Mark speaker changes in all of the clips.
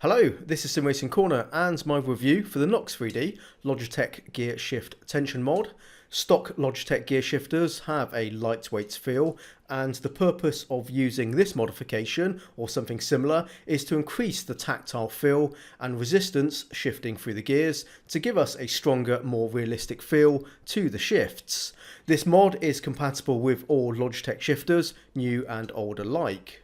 Speaker 1: Hello, this is Sim Racing Corner and my review for the NOX3D Logitech Gear Shift Tension mod. Stock Logitech gear shifters have a lightweight feel, and the purpose of using this modification or something similar is to increase the tactile feel and resistance shifting through the gears to give us a stronger, more realistic feel to the shifts. This mod is compatible with all Logitech shifters, new and old alike.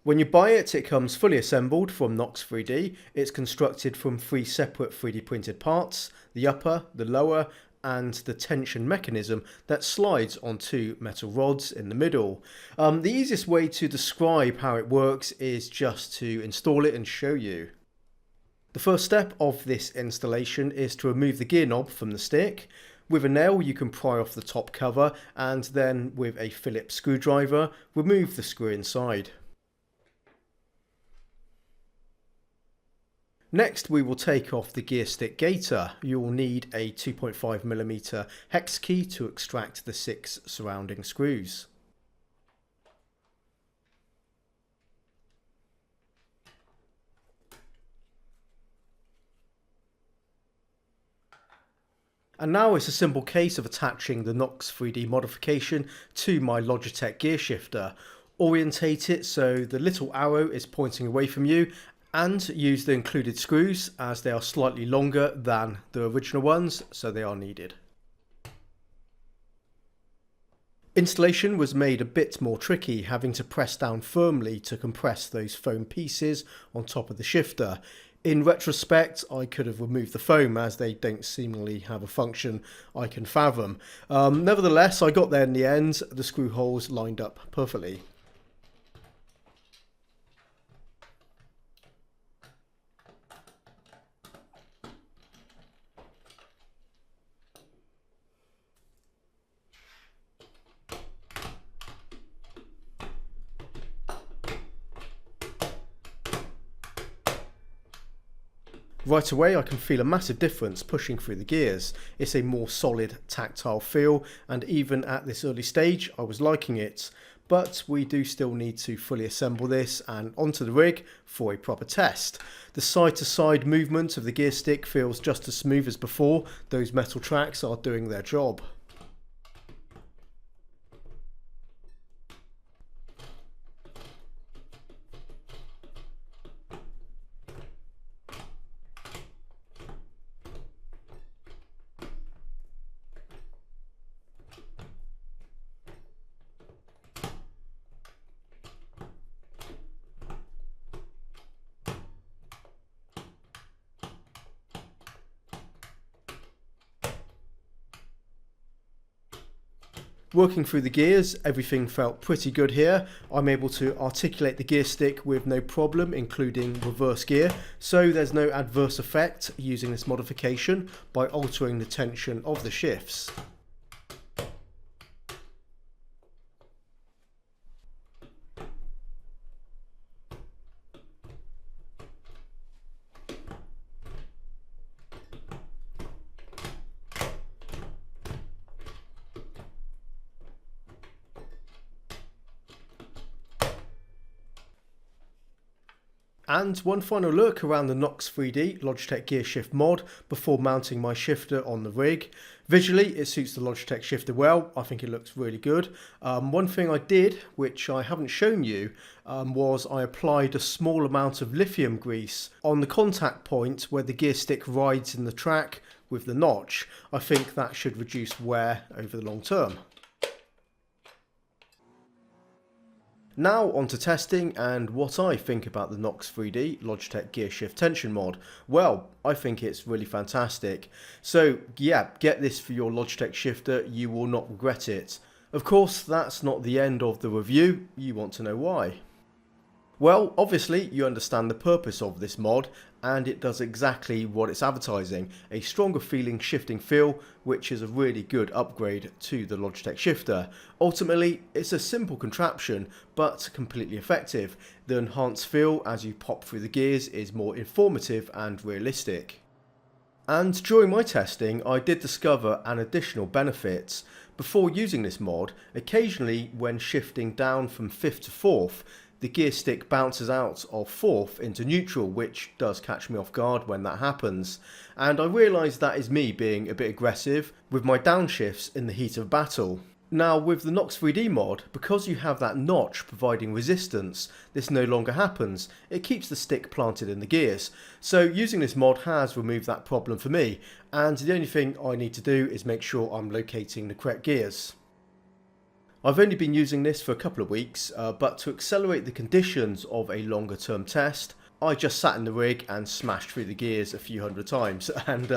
Speaker 1: When you buy it, it comes fully assembled from NOX3D. It's constructed from 3 separate 3D printed parts: the upper, the lower, and the tension mechanism that slides on 2 metal rods in the middle. The easiest way to describe how it works is just to install it and show you. The first step of this installation is to remove the gear knob from the stick. With a nail you can pry off the top cover, and then with a Phillips screwdriver remove the screw inside. Next we will take off the gear stick gaiter. You will need a 2.5mm hex key to extract the 6 surrounding screws. And now it's a simple case of attaching the NOX3D modification to my Logitech gear shifter. Orientate it so the little arrow is pointing away from you, and use the included screws as they are slightly longer than the original ones, so they are needed. Installation was made a bit more tricky, having to press down firmly to compress those foam pieces on top of the shifter. In retrospect, I could have removed the foam as they don't seemingly have a function I can fathom. Nevertheless, I got there in the end. The screw holes lined up perfectly. Right away I can feel a massive difference pushing through the gears. It's a more solid tactile feel, and even at this early stage I was liking it. But we do still need to fully assemble this and onto the rig for a proper test. The side to side movement of the gear stick feels just as smooth as before. Those metal tracks are doing their job. Working through the gears, everything felt pretty good here. I'm able to articulate the gear stick with no problem, including reverse gear, so there's no adverse effect using this modification by altering the tension of the shifts. And one final look around the NOX3D Logitech Gear Shift mod before mounting my shifter on the rig. Visually it suits the Logitech shifter well. I think it looks really good. One thing I did, which I haven't shown you, was I applied a small amount of lithium grease on the contact point where the gear stick rides in the track with the notch. I think that should reduce wear over the long term. Now on to testing and what I think about the NOX3D Logitech Gear Shift Tension mod. Well, I think it's really fantastic. So yeah, get this for your Logitech shifter, you will not regret it. Of course, that's not the end of the review. You want to know why. Well, obviously you understand the purpose of this mod, and it does exactly what it's advertising: a stronger feeling shifting feel, which is a really good upgrade to the Logitech shifter. Ultimately, it's a simple contraption, but completely effective. The enhanced feel as you pop through the gears is more informative and realistic. And during my testing, I did discover an additional benefit. Before using this mod, occasionally when shifting down from 5th to 4th, the gear stick bounces out of fourth into neutral, which does catch me off guard when that happens. And I realise that is me being a bit aggressive with my downshifts in the heat of battle. Now with the NOX3D mod, because you have that notch providing resistance, this no longer happens. It keeps the stick planted in the gears. So using this mod has removed that problem for me, and the only thing I need to do is make sure I'm locating the correct gears. I've only been using this for a couple of weeks, but to accelerate the conditions of a longer term test, I just sat in the rig and smashed through the gears a few hundred times, and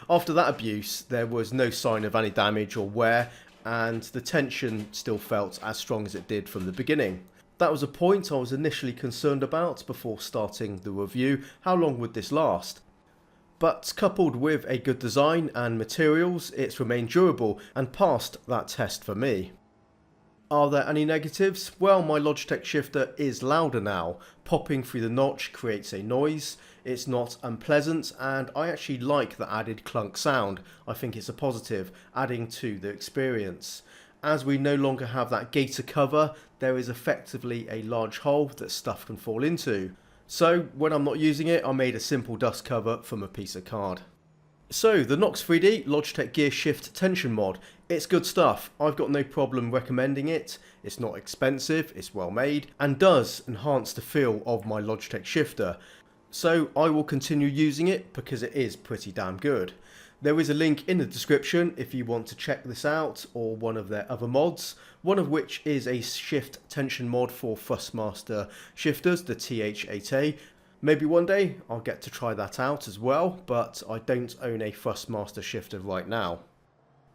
Speaker 1: after that abuse there was no sign of any damage or wear, and the tension still felt as strong as it did from the beginning. That was a point I was initially concerned about before starting the review. How long would this last? But coupled with a good design and materials, it's remained durable and passed that test for me. Are there any negatives? Well, my Logitech shifter is louder now. Popping through the notch creates a noise. It's not unpleasant, and I actually like the added clunk sound. I think it's a positive, adding to the experience. As we no longer have that gator cover, there is effectively a large hole that stuff can fall into. So when I'm not using it, I made a simple dust cover from a piece of card. So the NOX3D Logitech Gear Shift Tension mod, it's good stuff. I've got no problem recommending it. It's not expensive, it's well made, and does enhance the feel of my Logitech shifter. So I will continue using it because it is pretty damn good. There is a link in the description if you want to check this out, or one of their other mods, one of which is a shift tension mod for Thrustmaster shifters, the TH8A. Maybe one day I'll get to try that out as well, but I don't own a Thrustmaster shifter right now.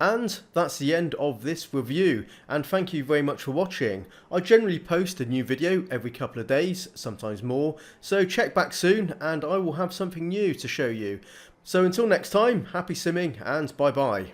Speaker 1: And that's the end of this review, and thank you very much for watching. I generally post a new video every couple of days, sometimes more, so check back soon and I will have something new to show you. So until next time, happy simming and bye bye.